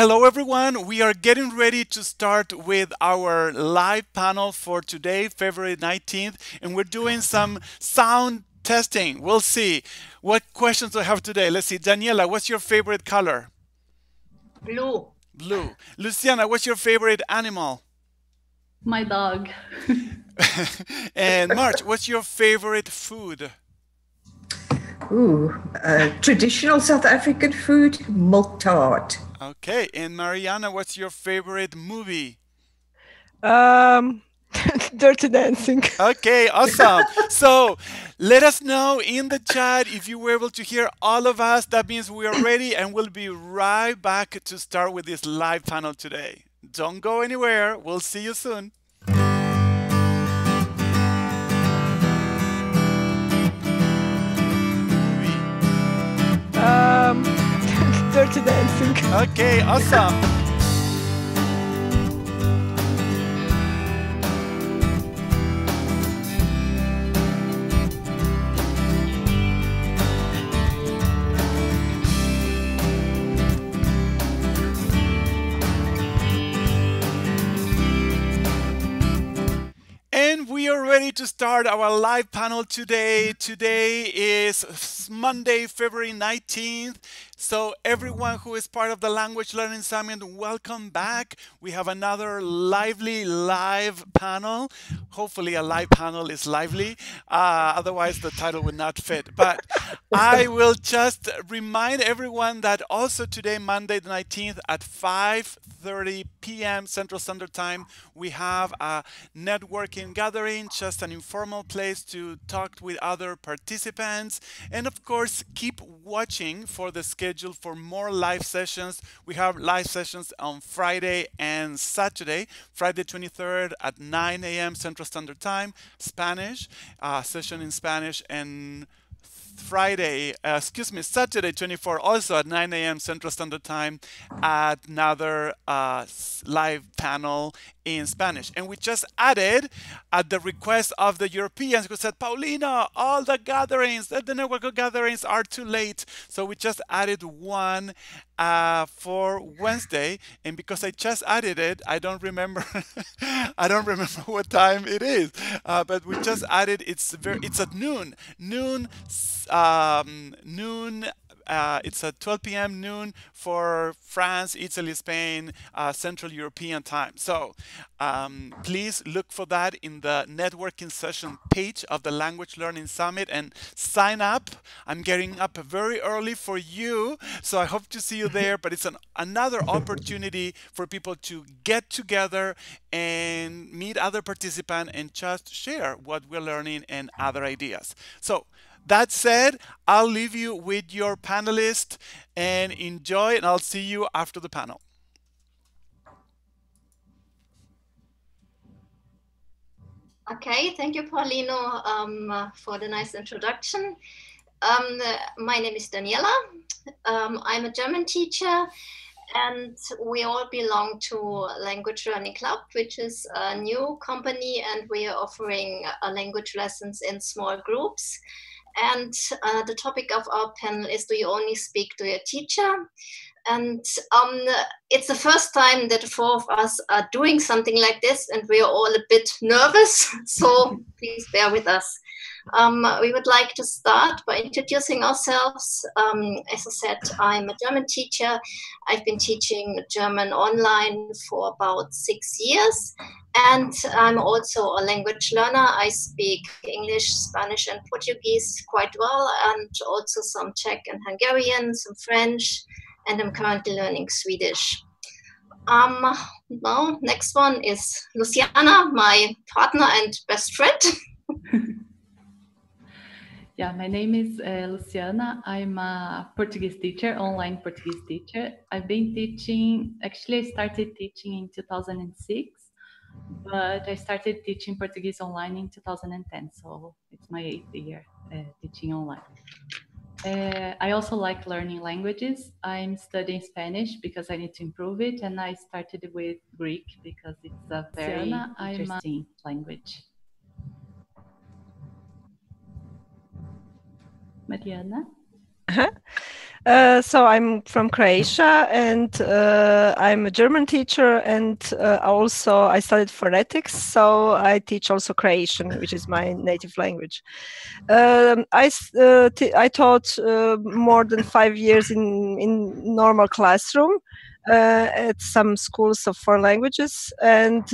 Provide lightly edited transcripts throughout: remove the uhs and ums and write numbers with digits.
Hello, everyone. We are getting ready to start with our live panel for today, February 19th, and we're doing some sound testing. We'll see. What questions do I have today? Let's see. Daniela, what's your favorite color? Blue. Blue. Luciana, what's your favorite animal? My dog. And March, what's your favorite food? Traditional South African food, milk tart. Okay. And Mariana, what's your favorite movie? Dirty Dancing. Okay, awesome. So let us know in the chat if you were able to hear all of us. That means we are ready and we'll be right back to start with this live panel today. Don't go anywhere. We'll see you soon. Dirty Dancing. Okay, awesome. And we are ready to start our live panel today. Today is Monday, February 19th. So everyone who is part of the Language Learning Summit, welcome back. We have another lively live panel. Hopefully a live panel is lively. Otherwise the title would not fit. But I will just remind everyone that also today, Monday the 19th at 5:30 p.m. Central Standard Time, we have a networking gathering, just an informal place to talk with other participants. And of course, keep watching for the schedule for more live sessions. We have live sessions on Friday and Saturday. Friday 23rd at 9 a.m. Central Standard Time, Spanish, session in Spanish, and Saturday 24 also at 9 a.m. Central Standard Time at another live panel in Spanish. And we just added, at the request of the Europeans who said, Paulina, all the gatherings, the network gatherings are too late. So we just added one for Wednesday. And because I just added it, I don't remember I don't remember what time it is. But we just added, it's at noon. It's at 12 p.m. noon for France, Italy, Spain, Central European time. So please look for that in the networking session page of the Language Learning Summit and sign up. I'm getting up very early for you, so I hope to see you there. But it's another opportunity for people to get together and meet other participants and just share what we're learning and other ideas. So that said, I'll leave you with your panelists and enjoy, and I'll see you after the panel. Okay, thank you, Paulino, for the nice introduction. My name is Daniela. I'm a German teacher, and we all belong to Language Learning Club, which is a new company, and we are offering language lessons in small groups. And the topic of our panel is, do you only speak to your teacher? And it's the first time that the four of us are doing something like this, and we are all a bit nervous, so please bear with us. We would like to start by introducing ourselves. As I said, I'm a German teacher. I've been teaching German online for about 6 years. And I'm also a language learner. I speak English, Spanish, and Portuguese quite well, and also some Czech and Hungarian, some French, and I'm currently learning Swedish. Now, next one is Luciana, my partner and best friend. Yeah, my name is Luciana. I'm a Portuguese teacher, online Portuguese teacher. I've been teaching, actually I started teaching in 2006, but I started teaching Portuguese online in 2010, so it's my 8th year teaching online. I also like learning languages. I'm studying Spanish because I need to improve it, and I started with Greek because it's a very interesting language. Mariana? So I'm from Croatia, and I'm a German teacher, and also I studied phonetics, so I teach also Croatian, which is my native language. I taught more than 5 years in normal classroom at some schools of foreign languages, and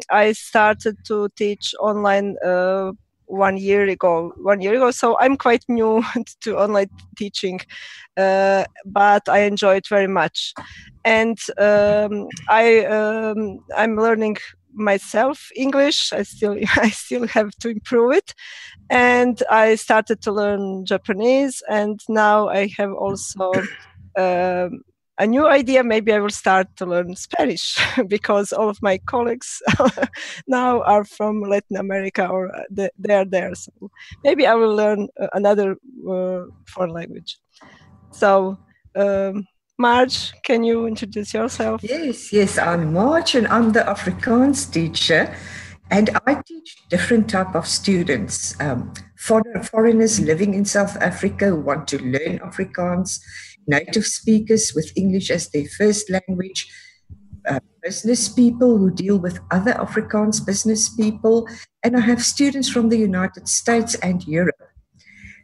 I started to teach online 1 year ago. 1 year ago, so I'm quite new to online teaching, but I enjoy it very much. And I'm learning myself English. I still have to improve it, and I started to learn Japanese, and now I have also um, a new idea. Maybe I will start to learn Spanish because all of my colleagues now are from Latin America, or they are there. So maybe I will learn another foreign language. So, Marge, can you introduce yourself? Yes, I'm Marge, and I'm the Afrikaans teacher. And I teach different type of students, foreigners living in South Africa who want to learn Afrikaans, native speakers with English as their first language, business people who deal with other Afrikaans business people, and I have students from the United States and Europe.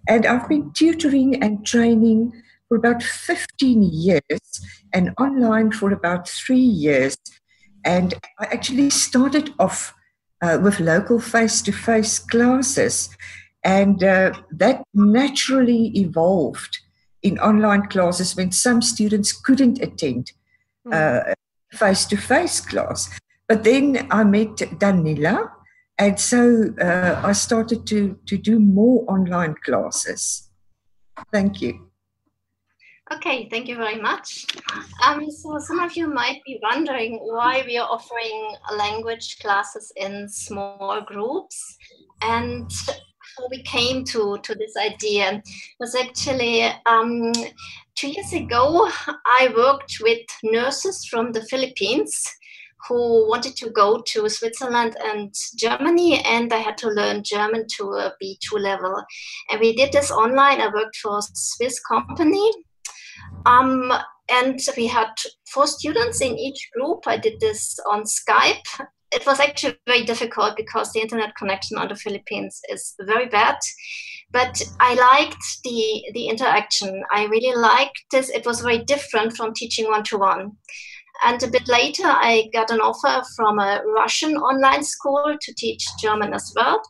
And I've been tutoring and training for about 15 years and online for about 3 years. And I actually started off with local face-to-face classes. And that naturally evolved in online classes when some students couldn't attend face-to-face class. But then I met Danila, and so I started to do more online classes. Thank you. Okay, thank you very much. So some of you might be wondering why we are offering language classes in small groups, and how we came to this idea was actually 2 years ago. I worked with nurses from the Philippines who wanted to go to Switzerland and Germany, and I had to learn German to a B2 level. And we did this online. I worked for a Swiss company. And we had 4 students in each group. I did this on Skype. It was actually very difficult because the internet connection on the Philippines is very bad. But I liked the interaction. I really liked this. It was very different from teaching one-to-one. And a bit later, I got an offer from a Russian online school to teach German as well.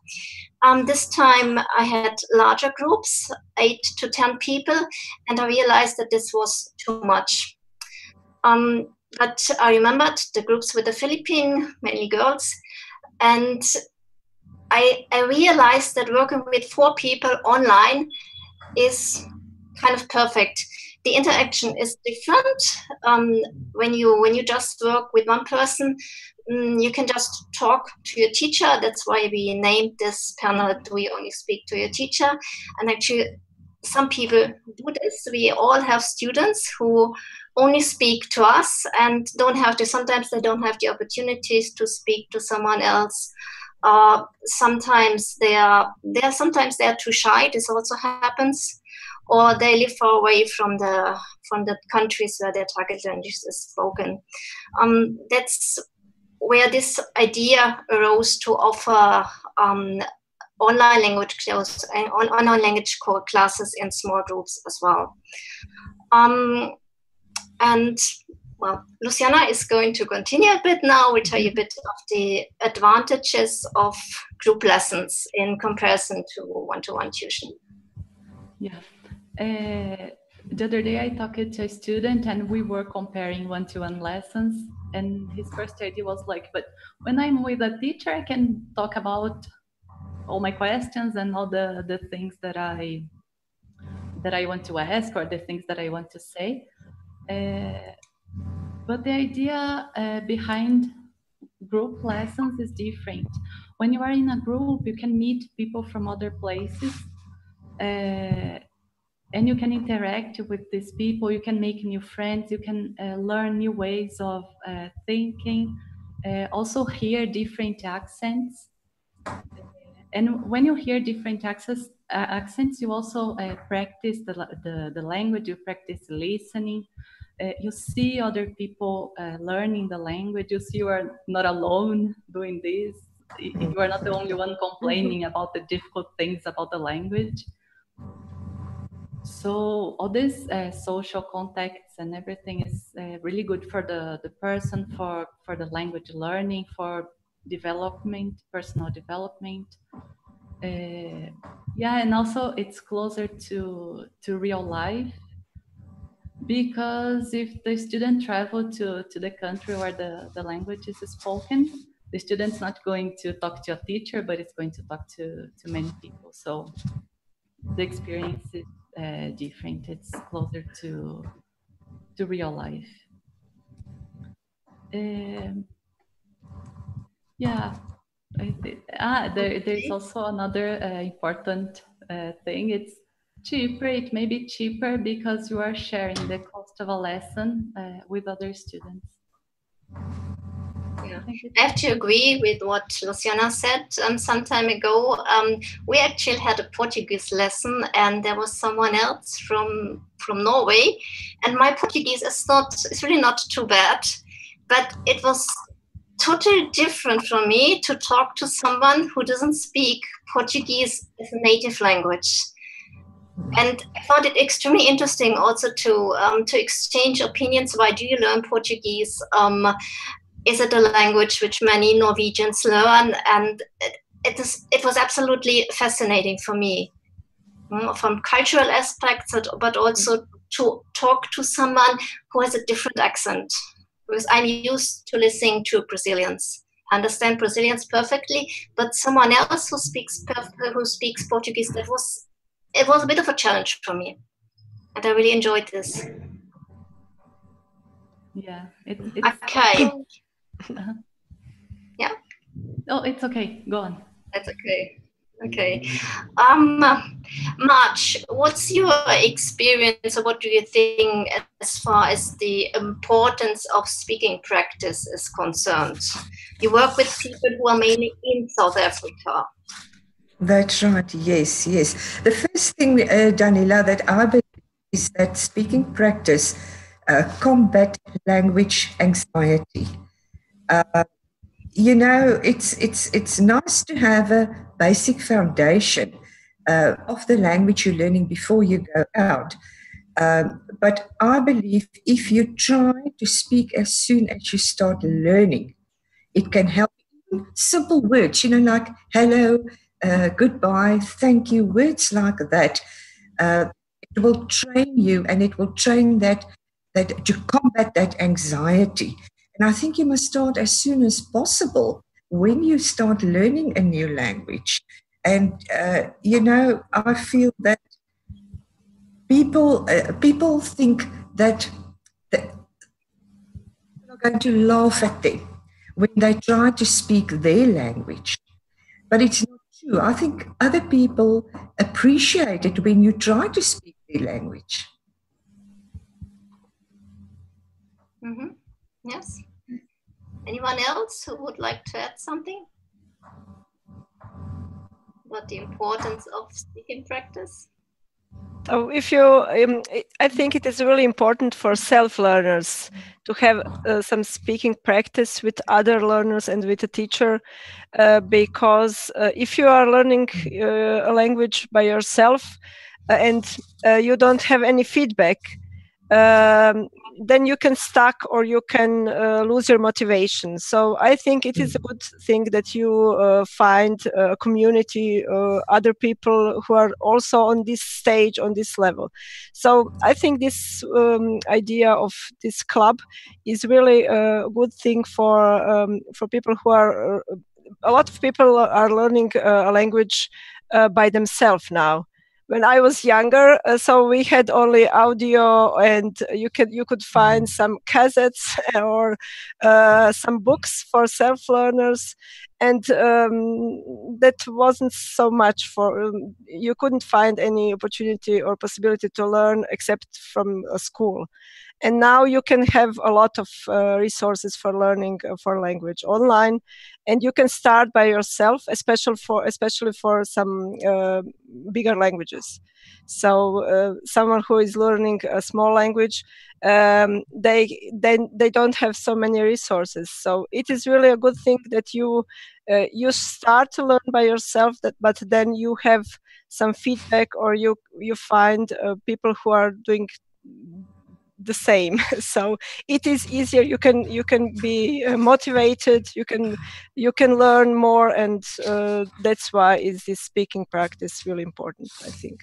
This time I had larger groups, 8 to 10 people, and I realized that this was too much. But I remembered the groups with the Philippine, mainly girls, and I realized that working with 4 people online is kind of perfect. The interaction is different. When you just work with one person, you can just talk to your teacher. That's why we named this panel "Do We Only Speak to Your Teacher?" And actually, some people do this. We all have students who only speak to us and sometimes they don't have the opportunities to speak to someone else. Sometimes they are too shy. This also happens, or they live far away from the countries where their target language is spoken. That's where this idea arose to offer online language classes in small groups as well. And well, Luciana is going to continue a bit now. We'll tell you a bit of the advantages of group lessons in comparison to one-to-one tuition. Yeah. The other day I talked to a student and we were comparing one-to-one lessons, and his first idea was like, but when I'm with a teacher, I can talk about all my questions and all the things that I want to ask, or the things that I want to say. But the idea behind group lessons is different. When you are in a group, you can meet people from other places, and you can interact with these people. You can make new friends. You can learn new ways of thinking. Also hear different accents. And when you hear different accents, you also practice the language, you practice listening. You see other people learning the language. You see you are not alone doing this. You are not the only one complaining about the difficult things about the language. So all these social contacts and everything is really good for the person, for the language learning, for development, personal development. Yeah, and also it's closer to real life, because if the student travel to the country where the language is spoken, the student's not going to talk to a teacher, but it's going to talk to many people. So the experience is different. It's closer to real life. Yeah. There's also another important thing. It's cheaper. It may be cheaper because you are sharing the cost of a lesson with other students. Yeah. I have to agree with what Luciana said some time ago. We actually had a Portuguese lesson, and there was someone else from Norway, and my Portuguese is really not too bad, but it was totally different for me to talk to someone who doesn't speak Portuguese as a native language. And I found it extremely interesting also to exchange opinions. Why do you learn Portuguese? Is it a language which many Norwegians learn? And it was absolutely fascinating for me, from cultural aspects, but also to talk to someone who has a different accent. Because I'm used to listening to Brazilians. I understand Brazilians perfectly, but someone else who speaks Portuguese, it was a bit of a challenge for me. And I really enjoyed this. Yeah. It's okay. Uh-huh. Yeah. Oh, it's okay. Go on. That's okay. Okay. March, what's your experience, or what do you think as far as the importance of speaking practice is concerned? You work with people who are mainly in South Africa. That's right. Yes, yes. The first thing, Daniela, that I believe is that speaking practice combat language anxiety. You know, it's nice to have a basic foundation of the language you're learning before you go out. But I believe if you try to speak as soon as you start learning, it can help. Simple words, you know, like hello, goodbye, thank you, words like that. It will train you, and it will train that to combat that anxiety. And I think you must start as soon as possible when you start learning a new language. And you know, I feel that people think that people are going to laugh at them when they try to speak their language. But it's not true. I think other people appreciate it when you try to speak their language. Mm-hmm. Yes. Anyone else who would like to add something about the importance of speaking practice? So if you, I think it is really important for self-learners to have some speaking practice with other learners and with a teacher, because if you are learning a language by yourself and you don't have any feedback, then you can stuck or you can lose your motivation. So I think it is a good thing that you find a community, other people who are also on this stage, on this level. So I think this idea of this club is really a good thing for people who are. A lot of people are learning a language by themselves now. When I was younger, so we had only audio, and you could find some cassettes or some books for self-learners, and that wasn't so much for you couldn't find any opportunity or possibility to learn except from a school. And now you can have a lot of resources for learning for language online, and you can start by yourself, especially for some bigger languages. So someone who is learning a small language, they don't have so many resources. So it is really a good thing that you start to learn by yourself, but then you have some feedback, or you find people who are doing the same. So it is easier. You can be motivated. You can learn more, and that's why is this speaking practice really important, I think.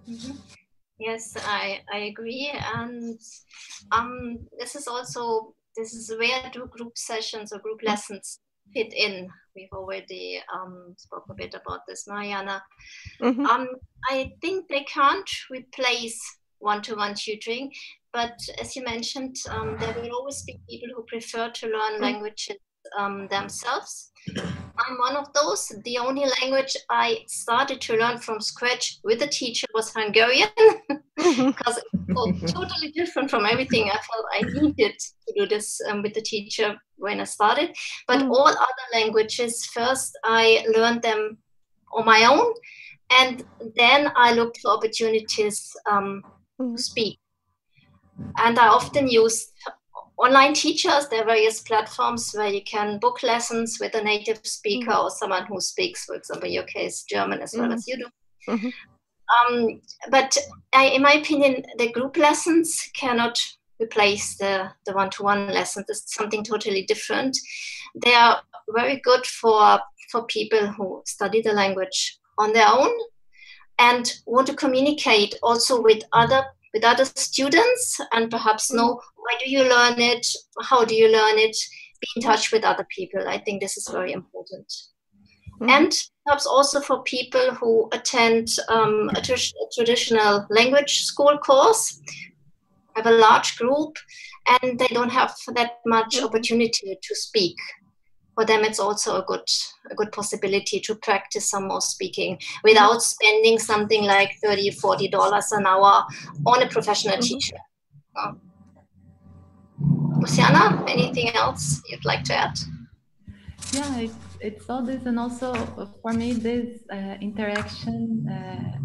Mm-hmm. Yes, I agree, and this is where do group sessions or group lessons fit in. We've already spoke a bit about this, Mariana. Mm-hmm. I think they can't replace one-to-one tutoring, but as you mentioned, there will always be people who prefer to learn languages themselves. I'm one of those. The only language I started to learn from scratch with a teacher was Hungarian, because it's totally different from everything I felt I needed to do this with the teacher when I started. But all other languages, first I learned them on my own, and then I looked for opportunities to speak. And I often use online teachers. There are various platforms where you can book lessons with a native speaker or someone who speaks, for example, in your case, German as well as you do. But in my opinion, the group lessons cannot replace the one-to-one lessons. It's something totally different. They are very good for people who study the language on their own and want to communicate also with other students, and perhaps know, why do you learn it? How do you learn it? Be in touch with other people. I think this is very important. And perhaps also for people who attend a traditional language school course, have a large group, and they don't have that much opportunity to speak. For them, it's also a good possibility to practice some more speaking without spending something like $30, $40 an hour on a professional teacher. Luciana, anything else you'd like to add? Yeah, it's all this, and also for me, this interaction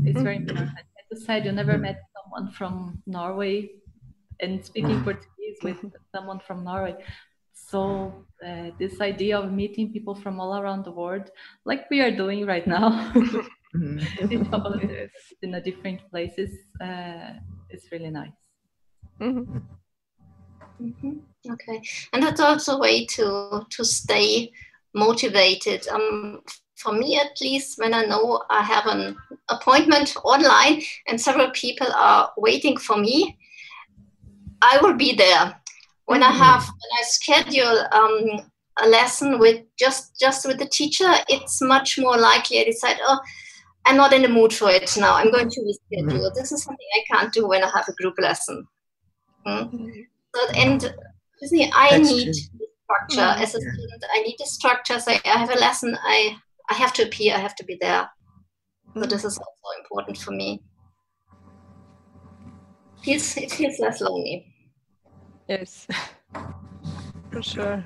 is very important. As you said, you never met someone from Norway and speaking Portuguese with someone from Norway. So this idea of meeting people from all around the world, like we are doing right now, in a different places, is really nice. Okay, and that's also a way to stay motivated. For me, at least, when I know I have an appointment online and several people are waiting for me, I will be there. When I schedule a lesson with just with the teacher, it's much more likely I decide, oh, I'm not in the mood for it now, I'm going to reschedule. This is something I can't do when I have a group lesson. So, and I need structure as a student. I need a structure. So I have a lesson, I have to appear, I have to be there. So this is also important for me. It feels less lonely. Yes, for sure.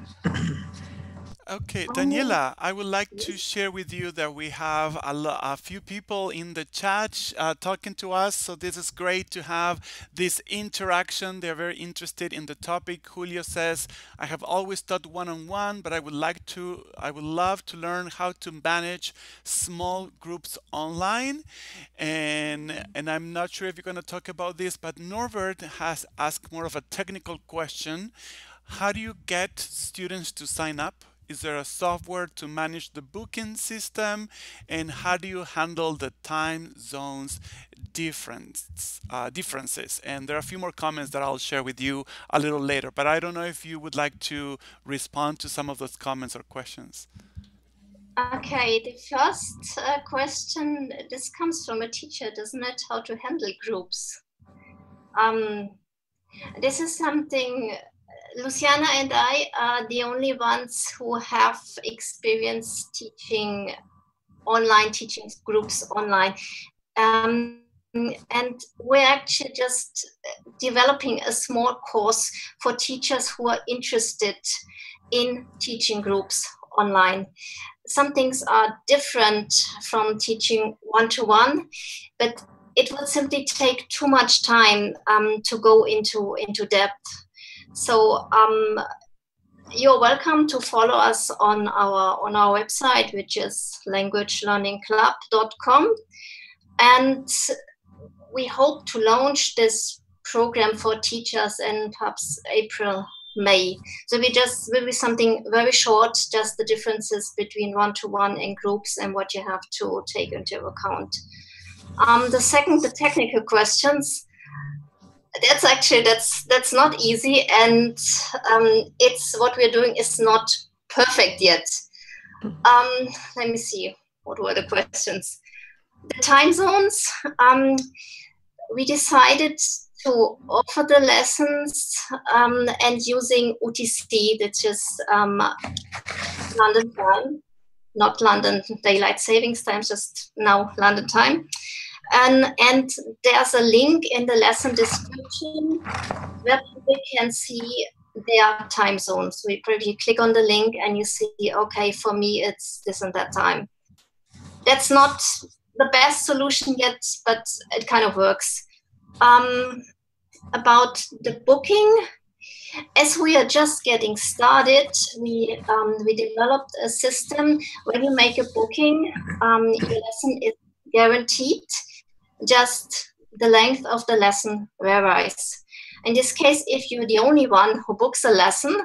Okay, Daniela, I would like to share with you that we have a few people in the chat talking to us. So this is great to have this interaction. They're very interested in the topic. Julio says, I have always taught one-on-one, but I would love to learn how to manage small groups online. And I'm not sure if you're going to talk about this, but Norbert has asked more of a technical question. How do you get students to sign up? Is there a software to manage the booking system? And how do you handle the time zones differences? And there are a few more comments that I'll share with you a little later, but I don't know if you would like to respond to some of those comments or questions. Okay, the first question, this comes from a teacher, doesn't it? How to handle groups. This is something Luciana and I are the only ones who have experience teaching online, teaching groups online. And we're actually just developing a small course for teachers who are interested in teaching groups online. Some things are different from teaching one-to-one, but it would simply take too much time to go into depth. So you're welcome to follow us on our website, which is languagelearningclub.com, and we hope to launch this program for teachers in perhaps April, May. So will be something very short, just the differences between one-to-one and groups and what you have to take into account. The technical questions. That's not easy, and it's what we're doing is not perfect yet. Let me see, what were the questions? The time zones. We decided to offer the lessons and using UTC, which is London time, not London daylight savings time, just now London time. And there's a link in the lesson description where people can see their time zones. So you click on the link and you see, okay, for me, it's this and that time. That's not the best solution yet, but it kind of works. About the booking, as we are just getting started, we developed a system. When you make a booking, your lesson is guaranteed. Just the length of the lesson varies. In this case, if you're the only one who books a lesson,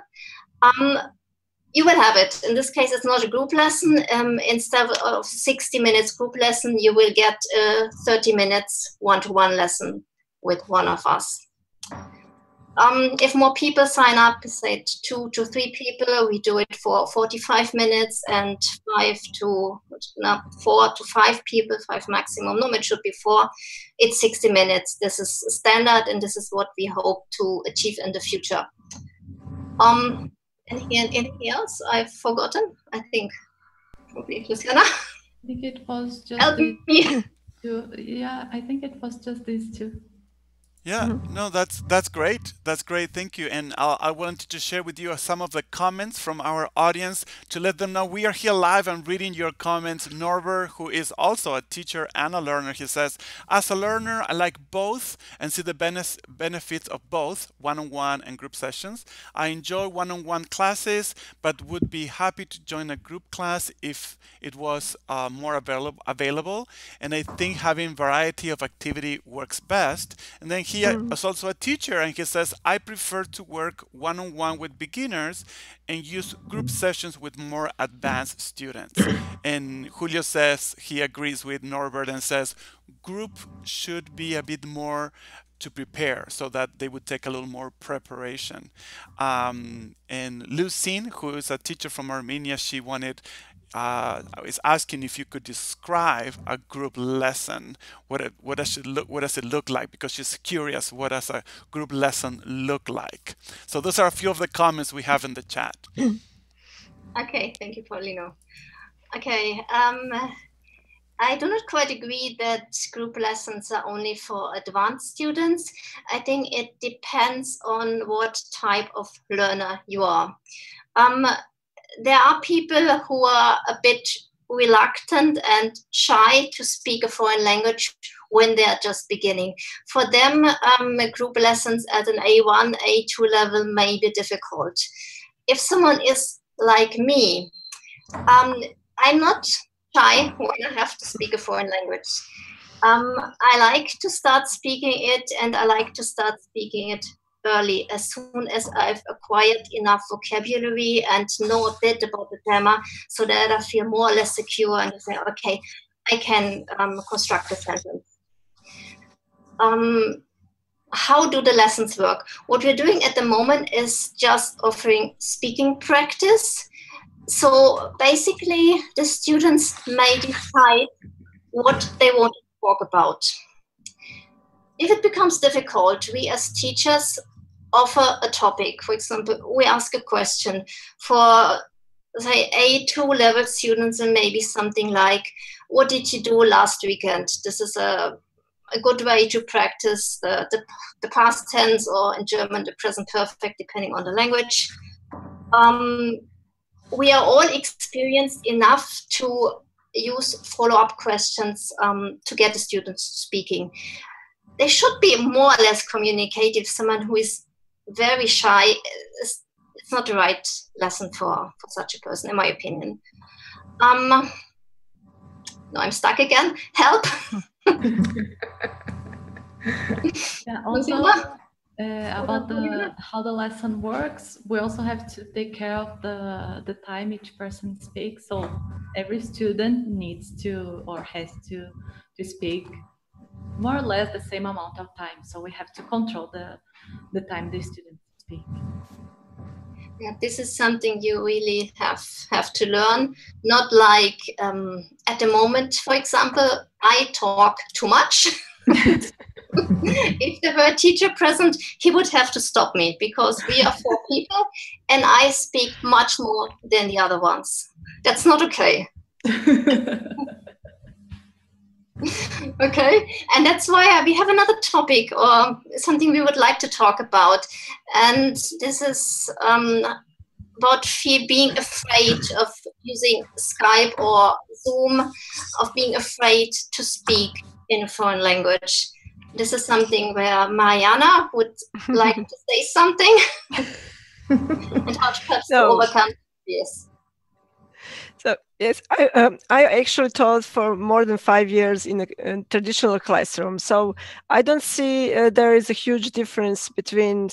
you will have it. In this case, it's not a group lesson. Instead of 60 minutes group lesson, you will get a 30 minutes one-to-one lesson with one of us. If more people sign up, say 2 to 3 people, we do it for 45 minutes, and 4 to 5 people, 5 maximum. No, it should be 4. It's 60 minutes. This is standard, and this is what we hope to achieve in the future. Anything else I've forgotten? I think probably Luciana. I think it was just these two. Yeah, I think it was just these two. Yeah, no, that's great. That's great. Thank you. And I wanted to share with you some of the comments from our audience to let them know we are here live and reading your comments. Norbert, who is also a teacher and a learner, he says, as a learner, I like both and see the benefits of both one-on-one and group sessions. I enjoy one-on-one classes, but would be happy to join a group class if it was more available. And I think having variety of activity works best. And then he is also a teacher, and he says, I prefer to work one-on-one with beginners and use group sessions with more advanced students. And Julio says he agrees with Norbert and says group should be a bit more to prepare, so that they would take a little more preparation. And Lucine, who is a teacher from Armenia, she wanted is asking if you could describe a group lesson. What does it look like? Because she's curious, what does a group lesson look like? So those are a few of the comments we have in the chat. Okay, thank you, Paulino. Okay, I do not quite agree that group lessons are only for advanced students. I think it depends on what type of learner you are. There are people who are a bit reluctant and shy to speak a foreign language when they are just beginning. For them, group lessons at an A1, A2 level may be difficult. If someone is like me, I'm not shy when I have to speak a foreign language. I like to start speaking it, and I like to start speaking it early, as soon as I've acquired enough vocabulary and know a bit about the grammar, so that I feel more or less secure and say, okay, I can construct a sentence. How do the lessons work? What we're doing at the moment is just offering speaking practice. So basically, the students may decide what they want to talk about. If it becomes difficult, we as teachers offer a topic. For example, we ask a question for, say, A2 level students, and maybe something like, what did you do last weekend? This is a good way to practice the past tense, or in German, the present perfect, depending on the language. We are all experienced enough to use follow-up questions to get the students speaking. They should be more or less communicative. Someone who is very shy, it's not the right lesson for such a person, in my opinion. No, I'm stuck again. Help. Yeah, also about how the lesson works, we also have to take care of the time each person speaks. So every student needs to, or has to speak more or less the same amount of time. So we have to control the time the students speak. Yeah, this is something you really have to learn. Not like at the moment, for example, I talk too much. If there were a teacher present, he would have to stop me, because we are 4 people and I speak much more than the other ones. That's not okay. Okay, and that's why we have another topic, or something we would like to talk about, and this is about being afraid of using Skype or Zoom, of being afraid to speak in a foreign language. This is something where Mariana would like to say something, and how to perhaps overcome this. So yes, I actually taught for more than 5 years in a traditional classroom. So I don't see there is a huge difference between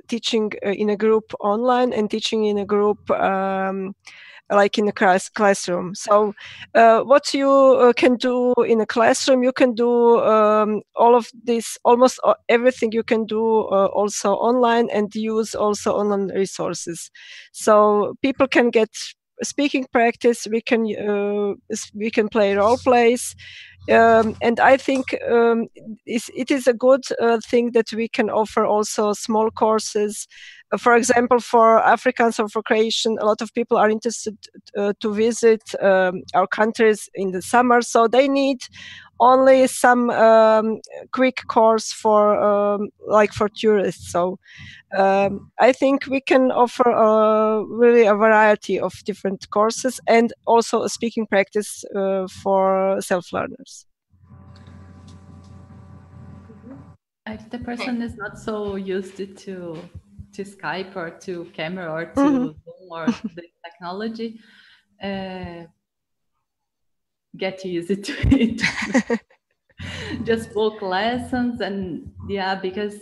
teaching in a group online and teaching in a group like in a classroom. So what you can do in a classroom, you can do all of this, almost everything you can do also online, and use also online resources. So people can get speaking practice. We can play role plays, and I think it is a good thing that we can offer also small courses. For example, for Africans or for Croatian, a lot of people are interested to visit our countries in the summer, so they need only some quick course for like for tourists. So I think we can offer really a variety of different courses, and also a speaking practice for self-learners. If the person is not so used to Skype or to camera or to Zoom or the technology, get used to it. Just book lessons, and yeah, because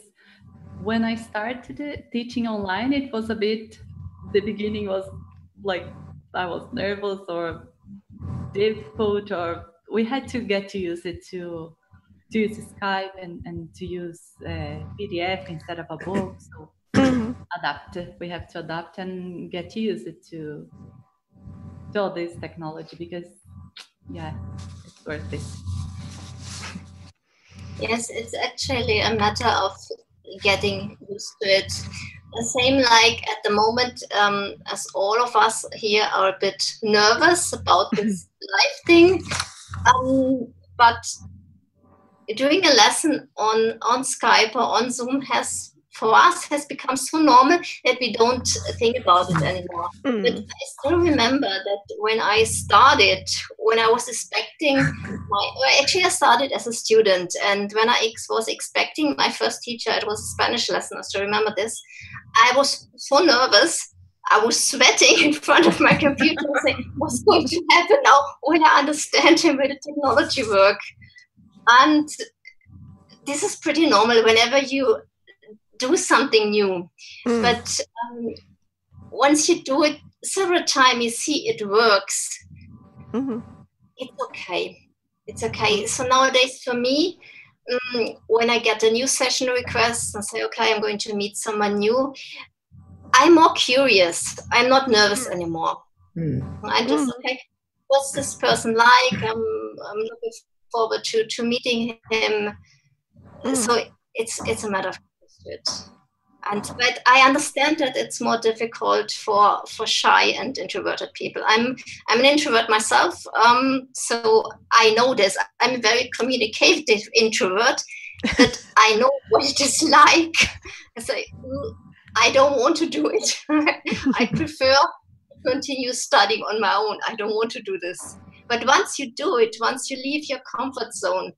when I started teaching online, it was a bit, the beginning was like I was nervous or difficult, or we had to get used to use Skype and to use PDF instead of a book. So we have to adapt and get used to all this technology, because yeah, it's worth it. Yes, it's actually a matter of getting used to it. The same like at the moment, as all of us here are a bit nervous about this live thing. But doing a lesson on Skype or on Zoom has become so normal that we don't think about it anymore. But I still remember that when I started, when I was expecting I started as a student, and when I was expecting my first teacher, it was a Spanish lesson. I still remember this. I was so nervous. I was sweating in front of my computer saying, what's going to happen now? Will I understand him? Will the technology work? And this is pretty normal whenever you do something new. But once you do it several times, you see it works. It's okay. It's okay. So nowadays for me, when I get a new session request and say, okay, I'm going to meet someone new, I'm more curious. I'm not nervous anymore. I'm just, okay, what's this person like? I'm looking forward to meeting him. So it's a matter of it. But I understand that it's more difficult for shy and introverted people. I'm an introvert myself, so I know this. I'm a very communicative introvert, but I know what it is like. I don't want to do it. I prefer to continue studying on my own. I don't want to do this. But once you do it, once you leave your comfort zone,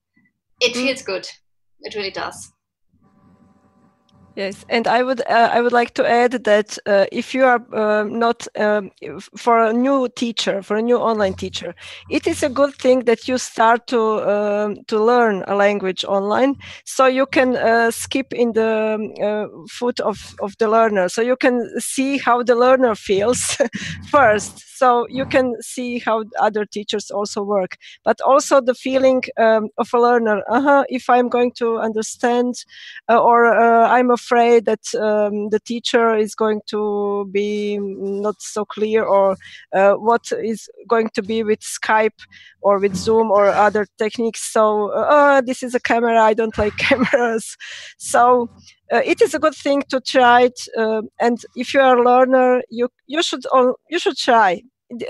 it feels good. It really does. Yes, and I would like to add that if you are not for a new teacher, for a new online teacher, it is a good thing that you start to learn a language online, so you can skip in the foot of the learner, so you can see how the learner feels first, so you can see how other teachers also work, but also the feeling of a learner. If I'm going to understand, or I'm afraid that the teacher is going to be not so clear, or what is going to be with Skype or with Zoom or other techniques. So this is a camera, I don't like cameras. So it is a good thing to try it, and if you are a learner, you should try.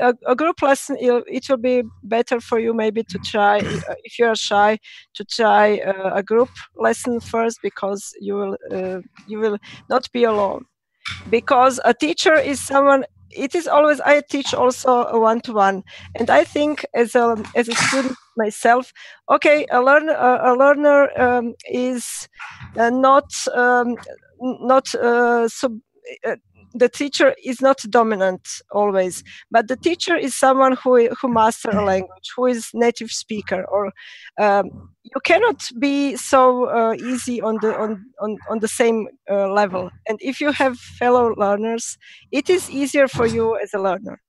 A group lesson, it will be better for you maybe to try, if you are shy, to try a group lesson first, because you will not be alone. Because a teacher is someone, it is always, I teach also a one-to-one, and I think as a student myself, okay, a learner is not the teacher is not dominant always, but the teacher is someone who master a language, who is native speaker, or you cannot be so easy on the same level. And if you have fellow learners, it is easier for you as a learner.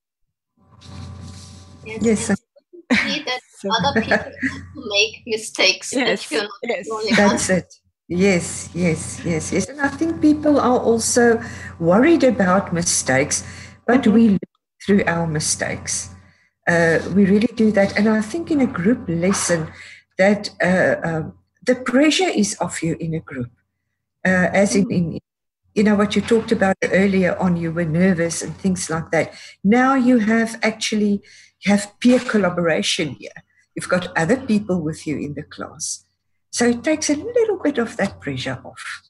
Yes. See that other people also make mistakes. Yes, that's it. Yes. And I think people are also worried about mistakes, but we learn through our mistakes. We really do that. And I think in a group lesson that the pressure is off you in a group. As in what you talked about earlier on, you were nervous and things like that. Now you have peer collaboration here. You've got other people with you in the class. So it takes a little bit of that pressure off.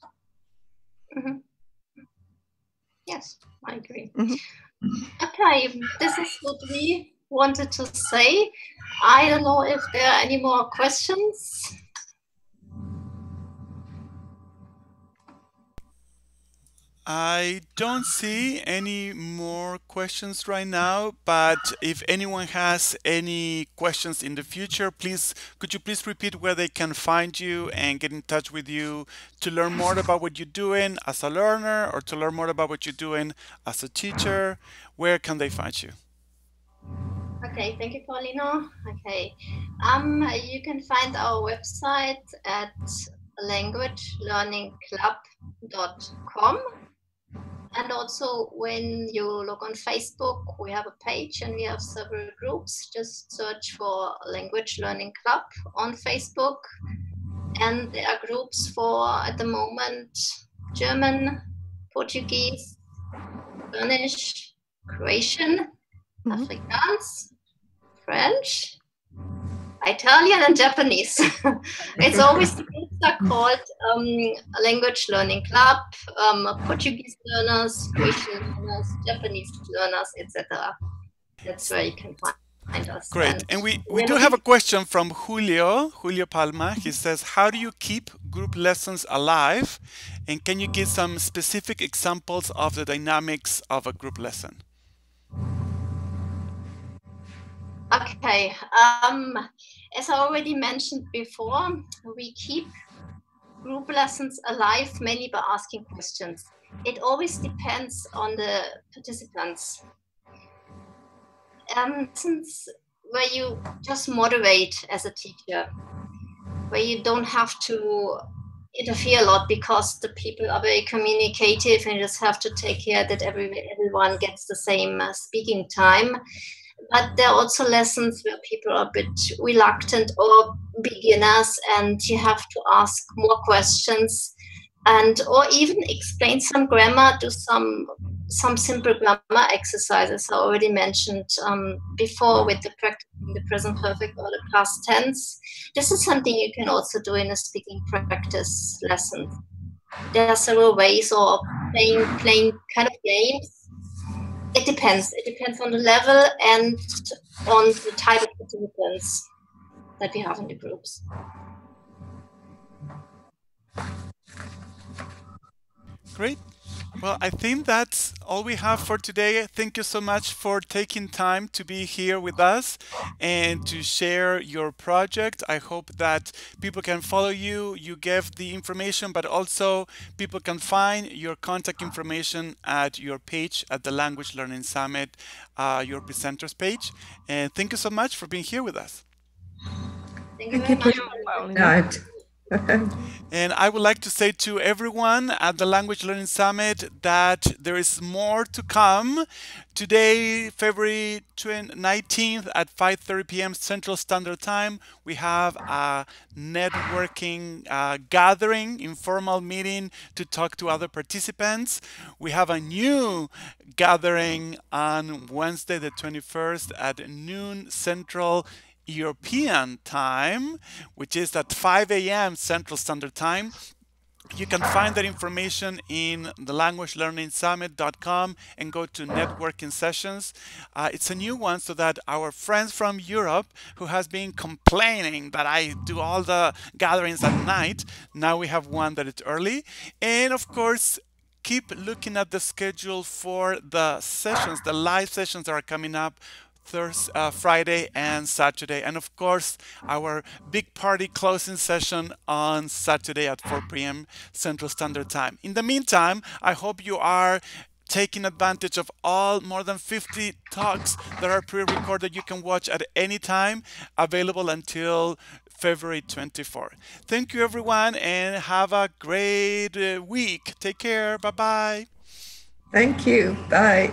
Yes, I agree. Okay, this is what we wanted to say. I don't know if there are any more questions. I don't see any more questions right now, but if anyone has any questions in the future, could you please repeat where they can find you and get in touch with you to learn more about what you're doing as a learner, or to learn more about what you're doing as a teacher? Where can they find you? Okay, thank you, Paulino. Okay, you can find our website at languagelearningclub.com. And also, when you look on Facebook, we have a page and we have several groups. Just search for Language Learning Club on Facebook. And there are groups for, at the moment, German, Portuguese, Spanish, Croatian, Afrikaans, French, Italian, and Japanese. It's always the groups are called Language Learning Club, Portuguese learners, Croatian learners, Japanese learners, etc. That's where you can find us. Great. And we do have a question from Julio Palma. He says, how do you keep group lessons alive? And can you give some specific examples of the dynamics of a group lesson? Okay, as I already mentioned before, we keep group lessons alive mainly by asking questions. It always depends on the participants. Lessons where you just moderate as a teacher, where you don't have to interfere a lot because the people are very communicative and you just have to take care that everyone gets the same speaking time. But there are also lessons where people are a bit reluctant or beginners, and you have to ask more questions and or even explain some grammar, do some simple grammar exercises I already mentioned before with the practicing the present perfect or the past tense. This is something you can also do in a speaking practice lesson. There are several ways of playing kind of games. It depends. It depends on the level and on the type of participants that we have in the groups. Great. Well, I think that's all we have for today. Thank you so much for taking time to be here with us and to share your project. I hope that people can follow you. You gave the information, but also people can find your contact information at your page at the Language Learning Summit, your presenters page. And thank you so much for being here with us. Thank you very much. Night. And I would like to say to everyone at the Language Learning Summit that there is more to come. Today, February 19th at 5:30 p.m. Central Standard Time, we have a networking gathering, informal meeting to talk to other participants. We have a new gathering on Wednesday, the 21st at noon Central European time, which is at 5 a.m. Central Standard Time. You can find that information in thelanguagelearningsummit.com and go to networking sessions. It's a new one so that our friends from Europe who has been complaining that I do all the gatherings at night, now we have one that it's early. And of course, keep looking at the schedule for the sessions, the live sessions that are coming up Thursday, Friday and Saturday, and of course our big party closing session on Saturday at 4 p.m. Central Standard Time. In the meantime, I hope you are taking advantage of all more than 50 talks that are pre-recorded you can watch at any time, available until February 24. Thank you everyone and have a great week. Take care. Bye-bye. Thank you. Bye.